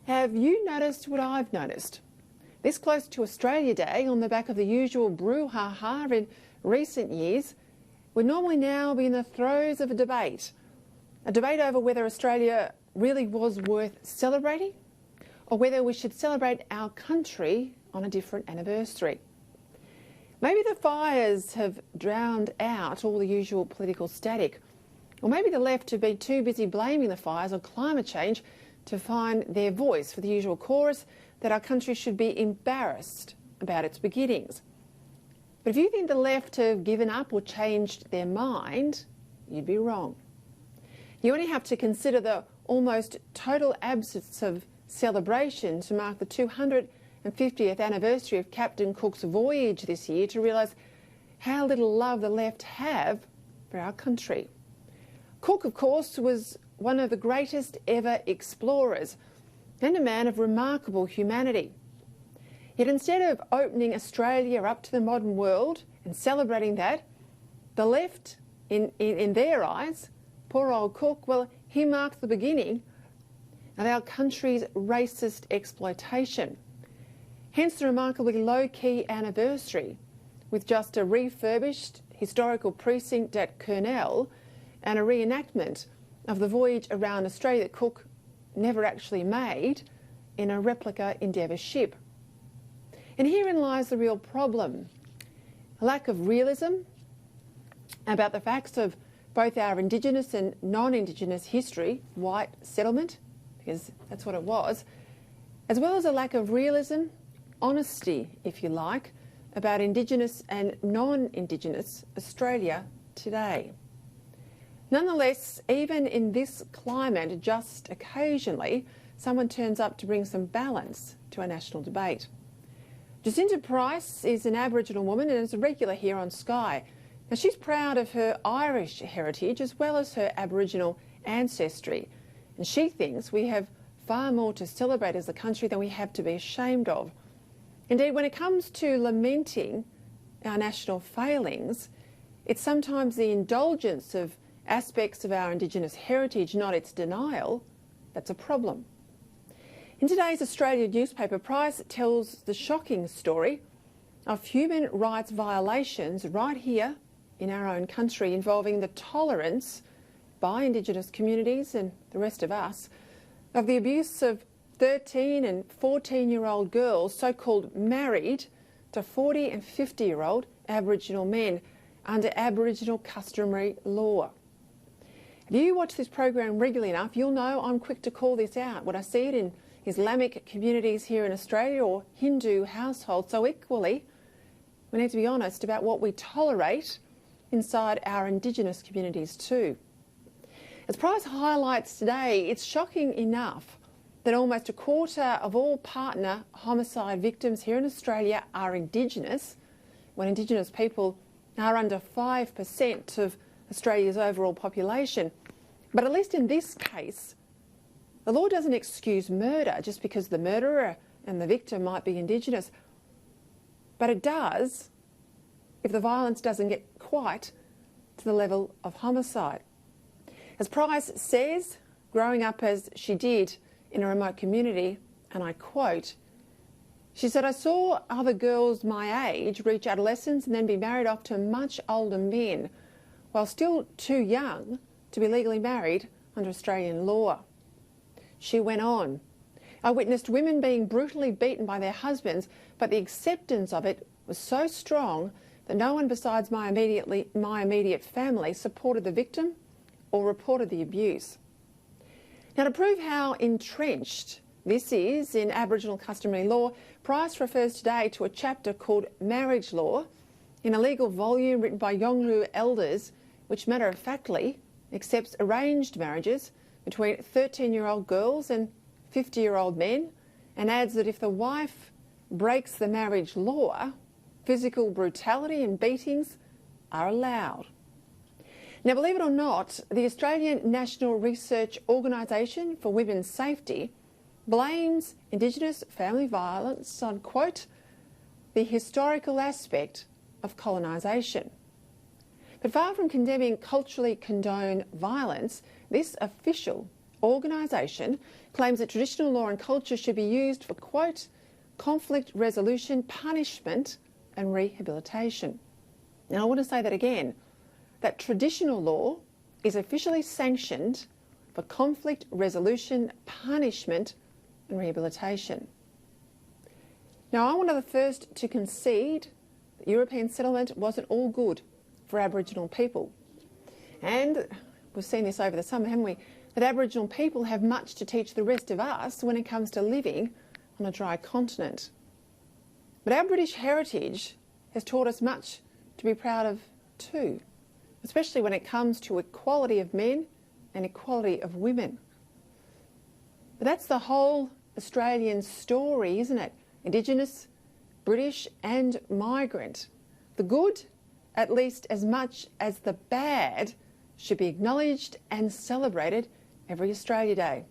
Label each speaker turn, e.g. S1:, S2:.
S1: Have you noticed what I've noticed? This close to Australia Day, on the back of the usual brouhaha in recent years, we'd normally now be in the throes of a debate over whether Australia really was worth celebrating or whether we should celebrate our country on a different anniversary. Maybe the fires have drowned out all the usual political static, or maybe the left have been too busy blaming the fires on climate change to find their voice for the usual chorus that our country should be embarrassed about its beginnings. But if you think the left have given up or changed their mind, you'd be wrong. You only have to consider the almost total absence of celebration to mark the 250th anniversary of Captain Cook's voyage this year to realise how little love the left have for our country. Cook, of course, was one of the greatest ever explorers and a man of remarkable humanity. Yet instead of opening Australia up to the modern world and celebrating that, the left, in their eyes, poor old Cook, well, he marked the beginning of our country's racist exploitation. Hence the remarkably low-key anniversary, with just a refurbished historical precinct at Kurnell and a reenactment of the voyage around Australia that Cook never actually made in a replica Endeavour ship. And herein lies the real problem: a lack of realism about the facts of both our Indigenous and non-Indigenous history, white settlement, because that's what it was, as well as a lack of realism, honesty, if you like, about Indigenous and non-Indigenous Australia today. Nonetheless, even in this climate, just occasionally, someone turns up to bring some balance to our national debate. Jacinta Price is an Aboriginal woman and is a regular here on Sky. Now, she's proud of her Irish heritage as well as her Aboriginal ancestry, and she thinks we have far more to celebrate as a country than we have to be ashamed of. Indeed, when it comes to lamenting our national failings, it's sometimes the indulgence of aspects of our Indigenous heritage, not its denial, that's a problem. In today's Australian newspaper, Price tells the shocking story of human rights violations right here in our own country, involving the tolerance by Indigenous communities and the rest of us of the abuse of 13 and 14-year-old girls, so-called married to 40 and 50-year-old Aboriginal men under Aboriginal customary law. If you watch this program regularly enough, you'll know I'm quick to call this out when I see it in Islamic communities here in Australia or Hindu households. So equally, we need to be honest about what we tolerate inside our Indigenous communities too. As Price highlights today, it's shocking enough that almost a quarter of all partner homicide victims here in Australia are Indigenous, when Indigenous people are under 5% of Australia's overall population. But at least in this case, the law doesn't excuse murder just because the murderer and the victim might be Indigenous. But it does if the violence doesn't get quite to the level of homicide. As Price says, growing up as she did in a remote community, and I quote, she said, "I saw other girls my age reach adolescence and then be married off to much older men while still too young to be legally married under Australian law." She went on, "I witnessed women being brutally beaten by their husbands, but the acceptance of it was so strong that no one besides my immediate family supported the victim or reported the abuse." Now, to prove how entrenched this is in Aboriginal customary law, Price refers today to a chapter called Marriage Law in a legal volume written by Yolngu elders, which matter-of-factly accepts arranged marriages between 13-year-old girls and 50-year-old men, and adds that if the wife breaks the marriage law, physical brutality and beatings are allowed. Now, believe it or not, the Australian National Research Organisation for Women's Safety blames Indigenous family violence on, quote, the historical aspect of colonisation. But far from condemning culturally condoned violence, this official organisation claims that traditional law and culture should be used for, quote, conflict resolution, punishment and rehabilitation. Now I want to say that again, that traditional law is officially sanctioned for conflict resolution, punishment and rehabilitation. Now I'm one of the first to concede that European settlement wasn't all good for Aboriginal people. And we've seen this over the summer, haven't we? That Aboriginal people have much to teach the rest of us when it comes to living on a dry continent. But our British heritage has taught us much to be proud of too, especially when it comes to equality of men and equality of women. But that's the whole Australian story, isn't it? Indigenous, British and migrant. The good, at least as much as the bad, should be acknowledged and celebrated every Australia Day.